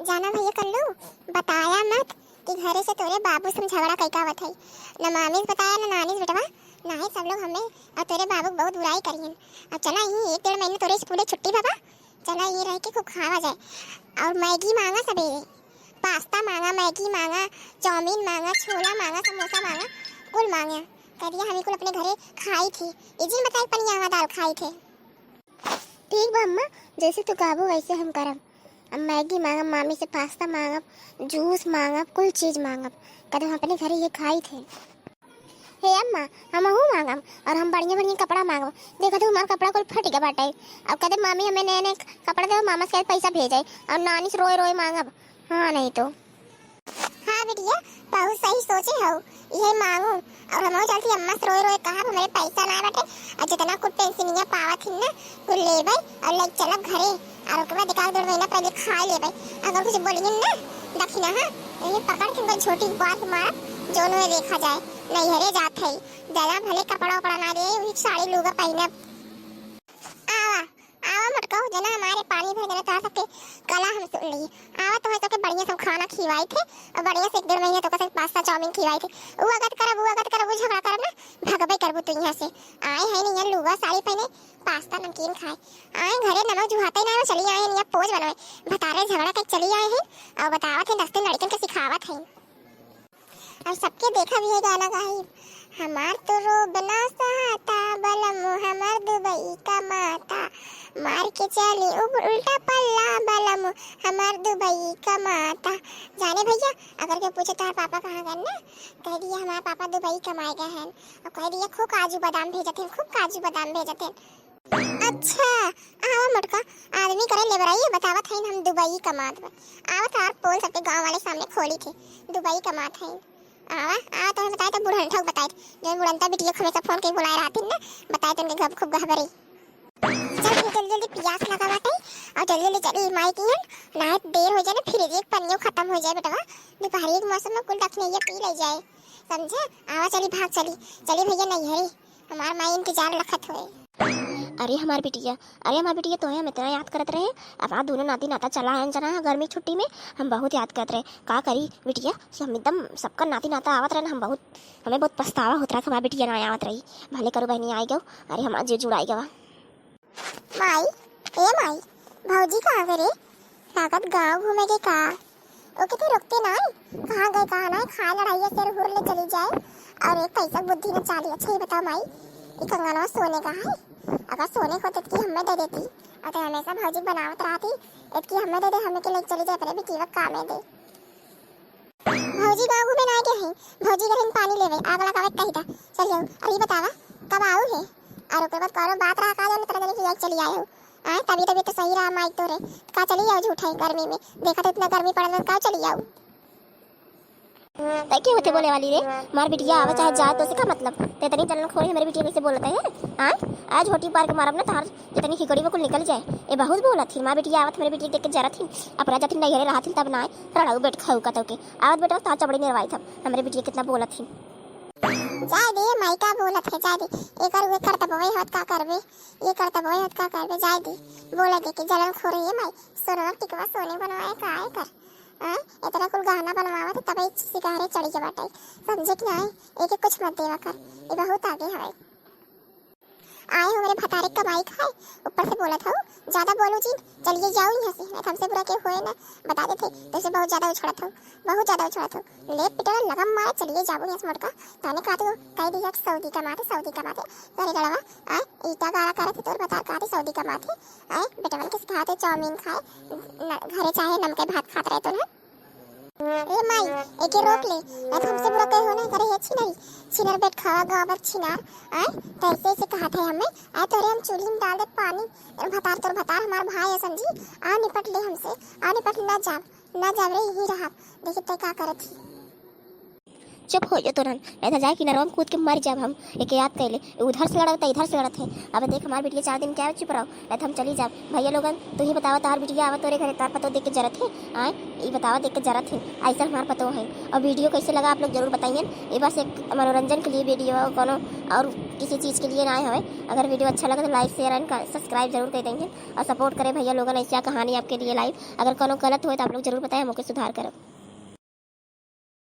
जाना भैया कल्लू बताया मत कि घरे से तोरे बाबू से झगड़ा कैका आवत है। न मामी से बताया न नानी से बेटवा, ना ही सब लोग हमें और तेरे बाबू बहुत बुराई करियन। अब चला ही 1-1.5 महीने तोरे स्कूले छुट्टी बाबा, चला ये रह के खूब खावा जाए। और मैगी मांगा सवेरे, पास्ता मांगा, मैगी मांगा, चाउमीन मांगा, छोला मांगा, समोसा मांगा, कुल मांगा। कह दिया हमें कुल अपने घरे खाई थी। इजी बताई पनिया दाल खाई थे। ठीक बा अम्मा, जैसे तू कहबो वैसे हम करब। अब मैगी मांगब, मामी से पास्ता मांगब, जूस मांगब, कुल चीज मांगब। कदम अपने घरे ये खाई थे। हे अम्मा, हमहू मांगब और हम बढ़िया बढ़िया कपड़ा मांगब। देखो तो हमारा कपड़ा कुल फट गया बाटे। अब कदम मामी हमें नए नए कपड़ा दे, मामा से पैसा भेजे और नानी से रोए रोए मांगब। हाँ नहीं तो हाँ बेटिया, बहुत सही सोचे हो। ये मांगू और हम चलती अम्मा से रोए रोए कहा हमारे पैसा ना बाटे और जितना कुछ पेंशनिया पावत थी ना कुल लेबै और ले चलब घरे और उसके बाद 1-2 महीना पहले खा लेबै। अगर कुछ बोलिए ना दक्षिणा हाँ ये पकड़ के कोई छोटी बात मार जो में देखा जाए नहीं हरे जात है। ज्यादा भले कपड़ा उपड़ा ना दे, वही साड़ी लुगा पहनब। आवा आवा मटका हो जना हमारे पानी भर देना तार सबके कला हम सुन ली। आवा तो है तो के बढ़िया सब खाना खिवाई थे और बढ़िया से 1-1.5 महीने तो के पास्ता चाउमीन खिवाई थे। वो अगत करब झगड़ा करब ना भगबे करबो तू यहाँ से। आए है नहीं यहाँ लुगा साड़ी पहने पास्ता नमकीन खाए, आए घरे नमक जुहाते ना चली आए यहाँ पोज बनवाए बतारे झगड़ा के चली आए हैं और बतावत है 10 दिन लड़कन के सिखावत है। और सबके देखा भी है गाना गाई हमार तो रोब ना सहाता बलम हमार दुबई का माता मार के चली उल्टा पल्ला बलम हमार दुबई का माता। जाने भैया अगर के पूछे तार पापा कहाँ गए ना कह दिया हमारा पापा दुबई कमाए गए हैं और कह दिया खूब काजू बादाम भेजते हैं, खूब काजू बादाम भेजते हैं। अच्छा आवा मटका आदमी करे ले बराई बतावत है हम दुबई कमात आवत तार पोल सबके गांव वाले सामने खोली थे दुबई कमात है। आवा आ तो बताए तो बुढ़न ठोक बताए जो बुढ़नता बिटिया हमेशा फोन के बुलाए रहती ना बताए तो उनके खूब घबरी। चल जल्दी जल्दी प्यास लगा बाटे और जल्दी जल्दी चली माई की है ना देर हो जाए ना फिर एक पन्नियों खत्म हो जाए बेटा दोपहर के मौसम में कुल रखने ये पी ले जाए समझे। आवा चली भाग चली भैया नहीं हरी हमार माई इंतजार रखत हुए। अरे हमार बिटिया तो हम इतना याद करत रहे। अब आ दोनों नाती नाता चला आन जना गर्मी छुट्टी में हम बहुत याद करत रहे। का करी बिटिया हम एकदम सबका नाती नाता आवत रहे हमें बहुत पछतावा होत रहा हमारी बिटिया ना आवत रही। भले करो बहनी आई गो अरे हमारा जे जुड़ाई गवा। माई ए माई भौजी कहाँ गए रे लागत गाँव घूमे के का ओके तो रुकते ना कहाँ गए कहाँ ना खा लड़ाई सिर हुर ले चली जाए और एक पैसा बुद्धि न चाली। अच्छा ये बताओ माई ये कंगनवा सोने का है अगर सोने को तो हमें दे देती और तो हमेशा भौजी बनावत रहती इतकी हमें दे दे हमें के लेके चली जाए पहले भी कीवक काम दे। भौजी गाँव घूमे ना गए हैं भौजी घर पानी लेवे आगला कावे कही था चल जाओ। अरे बतावा कब आओ है और ओकर बाद करो बात रहा का जाने तरह की जाए चली आए हो हां तभी तो सही रहा माइक तो रे का चली आओ झूठा गर्मी में देखा तो इतना गर्मी पड़ रहा का चली आओ। क्या होते बोले वाली रे मार बिटिया आवा चाहे जा तो इसका मतलब ते तनी जलन खोरी हमारी बिटिया कैसे बोलता है हां आज होटी पार के मारब ना तार जितनी खिकड़ी में कुल निकल जाए ये बहुत बोला थी मार बिटिया आवत मेरी बिटिया देख के जरा थी अपना जाती नहीं रहा थी तब ना रड़ाऊ बैठ खाऊ का तो के आवत बेटा तार चबड़ी निरवाई था हमारी बिटिया कितना बोला थी। जाय दे माइका बोलत है जाय दे एकर वे करता बवे हत का करबे ये करता बवे हत का करबे जाय दे बोला दे के जलन खोरी है माई सोना टिकवा सोने बनवाए काहे कर हां इतना कुल गहना बनवावा तो तब सिगारे चढ़ी के बाटे समझे कि नहीं एक एक कुछ मत देवा कर ये बहुत आगे है। आए हो मेरे भतारे कमाई खाए ऊपर से बोला था ज्यादा बोलो जी चलिए जाओ यहाँ से मैं हमसे बुरा के हुए ना बता देते तो से बहुत ज्यादा उछड़ा था ले पिटरा लगम मारे चलिए जाओ यहाँ से मोड़का ताने का तो कह दिया सऊदी कमाते करे गड़वा आ ईटा गाड़ा करे तो बता का सऊदी कमाते आए बेटवन के सिखाते चाउमीन खाए घरे चाहे नमके भात खाते रहे तो ना ए माई एके रोक ले मैं हमसे बुरा कहे हो ना करे अच्छी नहीं छिनर बैठ खावा गावर छिनार आए तैसे से कहा थे हमें आए तोरे हम चूल्ही में डाल दे पानी तोर भतार हमार भाई है समझी आ निपट ले हमसे आ निपट ना जाव रे यही रहा देखिए तय का करत थी। चुप हो जो तुरंत, नहीं तो जाए कि नरवा में कूद के मर जाब हम। एक याद कैले उधर से लड़त इधर से लड़त है। अब देख हमार बिटिया 4 दिन क्या चुप रहो, नहीं तो हम चली जाब। भैया लोगन तू ही बतावा तार बिटिया आवत तोरे घरे तार पतो देख के जरत है। आए ये बतावा देख के जरत है, ऐसा हमार पतो है। और वीडियो कैसे लगा आप लोग जरूर बताइए। ये बस एक मनोरंजन के लिए वीडियो कोनो और किसी चीज़ के लिए ना आए हवे। अगर वीडियो अच्छा लगे तो लाइक शेयर एंड सब्सक्राइब जरूर कर देंगे और सपोर्ट करें भैया लोगन। ऐसी कहानी आपके लिए लाइव अगर कोनो गलत हो तो आप लोग जरूर बताएं, हम ओके सुधार करब।